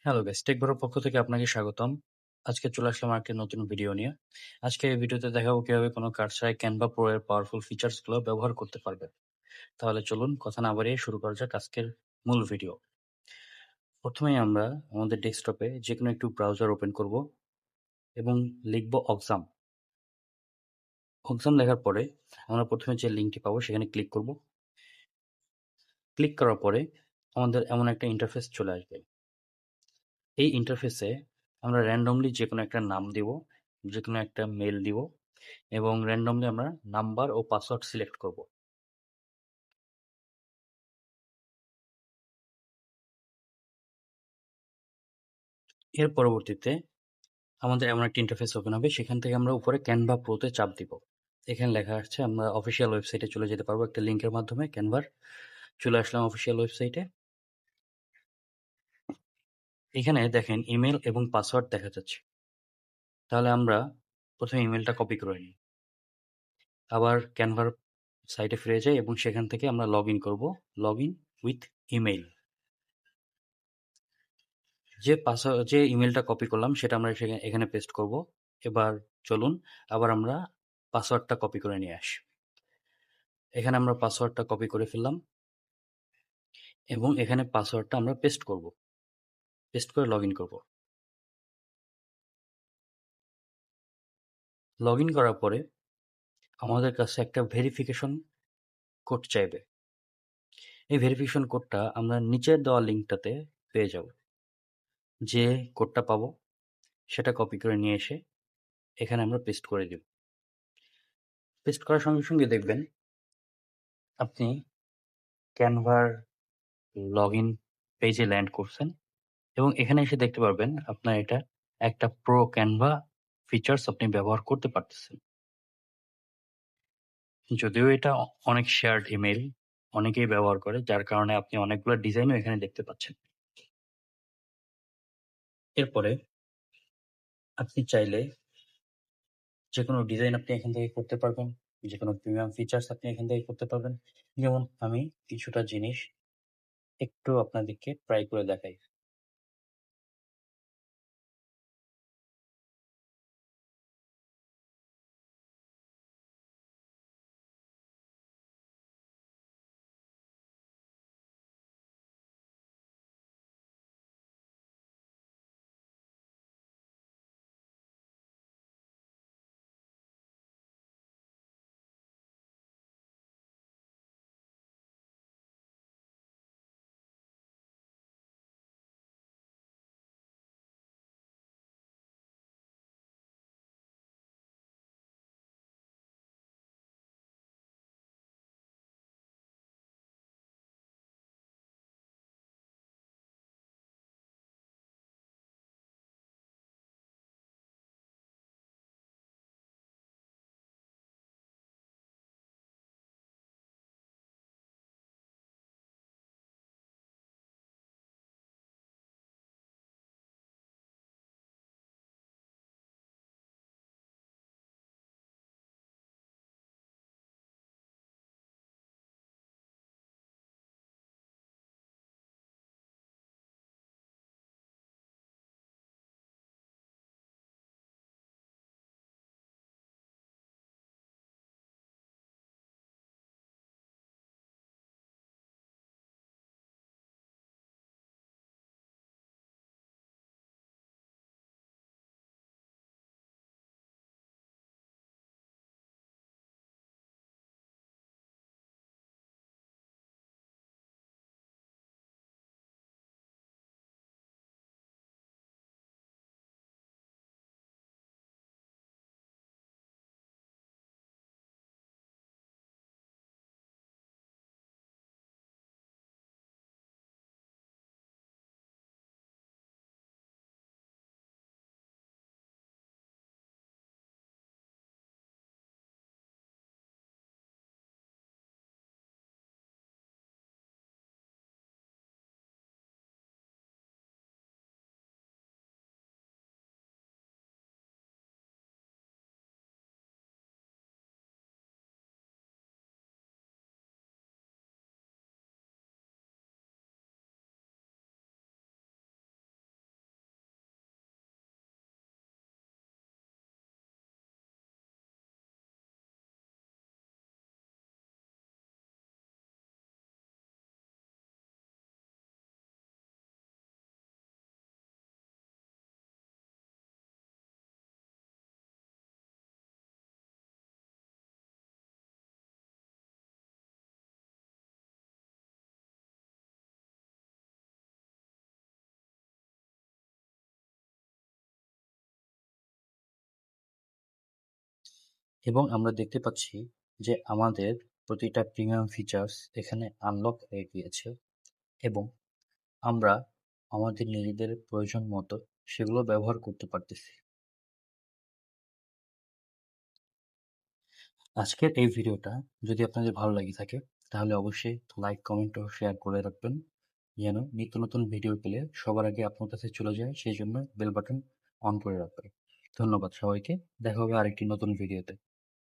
Hello guys, টেকবরের পক্ষ থেকে আপনাকে স্বাগতম। আজকে চলে আসলাম আরেকটি নতুন ভিডিও নিয়ে। আজকে এই ভিডিওতে দেখাবো কিভাবে কোনো কাজ ছাড়াই Canva Pro এর পাওয়ারফুল ফিচার্স গুলো ব্যবহার করতে পারবেন। তাহলে চলুন কথা না বাড়িয়ে শুরু করা যাক আজকের মূল ভিডিও। প্রথমেই আমরা আমাদের ডেস্কটপে যেকোনো একটু ব্রাউজার ওপেন করব এবং লিখব Oxam। Oxam লেখার পরে আমরা প্রথমে যে লিঙ্কটি পাবো সেখানে ক্লিক করব। ক্লিক করার পরে আমাদের এমন একটা ইন্টারফেস চলে আসবে। এই ইন্টারফেসে আমরা র্যান্ডমলি যেকোনো একটা নাম দিব, যেকোনো একটা মেল দিব এবং র্যান্ডমলি আমরা নাম্বার ও পাসওয়ার্ড সিলেক্ট করব। এর পরবর্তীতে আমাদের এমন একটা ইন্টারফেস ওপেন হবে, সেখান থেকে আমরা উপরে ক্যানভা প্রোতে চাপ দিব। এখানে লেখা আসছে আমরা অফিসিয়াল ওয়েবসাইটে চলে যেতে পারবো একটা লিঙ্কের মাধ্যমে। ক্যানভার চলে আসলাম অফিসিয়াল ওয়েবসাইটে। এখানে দেখেন ইমেল এবং পাসওয়ার্ড দেখা যাচ্ছে। তাহলে আমরা প্রথমে ইমেলটা কপি করে নিই, আবার ক্যানভার সাইটে ফিরে যাই এবং সেখান থেকে আমরা লগ ইন করবো। Log in with email. যে ইমেলটা কপি করলাম সেটা আমরা এখানে পেস্ট করব। এবার চলুন আবার আমরা পাসওয়ার্ডটা কপি করে নিয়ে আসি। এখানে আমরা পাসওয়ার্ডটা কপি করে ফেললাম এবং এখানে পাসওয়ার্ডটা আমরা পেস্ট করব। পেস্ট করে লগ ইন করবো। লগ ইন করার পরে আমাদের কাছে একটা ভেরিফিকেশন কোড চাইবে। এই ভেরিফিকেশন কোডটা আমরা নিচের দেওয়া লিঙ্কটাতে পেয়ে যাব। যে কোডটা পাবো সেটা কপি করে নিয়ে এসে এখানে আমরা পেস্ট করে দিব। পেস্ট করার সঙ্গে সঙ্গে দেখবেন আপনি ক্যানভার লগ ইন পেজে ল্যান্ড করছেন এবং এখানে এসে দেখতে পারবেন আপনার এটা একটা প্রো ক্যানভা ফিচার্স আপনি ব্যবহার করতে পারতেছেন। যদিও এটা অনেক শেয়ার্ড ইমেল, অনেকেই ব্যবহার করে, যার কারণে আপনি অনেকগুলো ডিজাইনও এখানে দেখতে পাচ্ছেন। এরপরে আপনি চাইলে যেকোনো ডিজাইন আপনি এখান থেকে করতে পারবেন, যেকোনো প্রিমিয়াম ফিচার্স আপনি এখান থেকে করতে পারবেন। যেমন আমি কিছুটা জিনিস একটু আপনাদেরকে ট্রাই করে দেখাই। এবং আমরা দেখতে পাচ্ছি যে আমাদের প্রতিটা প্রিমিয়াম ফিচার্স এখানে আনলক হয়ে গিয়েছে এবং আমরা আমাদের নিজেদের প্রয়োজন মতো সেগুলো ব্যবহার করতে পারতেছি। আজকের এই ভিডিওটা যদি আপনাদের ভালো লাগে থাকে তাহলে অবশ্যই লাইক, কমেন্ট ও শেয়ার করে রাখবেন যেন নিত্য নতুন ভিডিও পেলে সবার আগে আপনার কাছে চলে যায়, সেই জন্য বেল বাটন অন করে রাখবেন। ধন্যবাদ সবাইকে। দেখা হবে আরেকটি নতুন ভিডিওতে।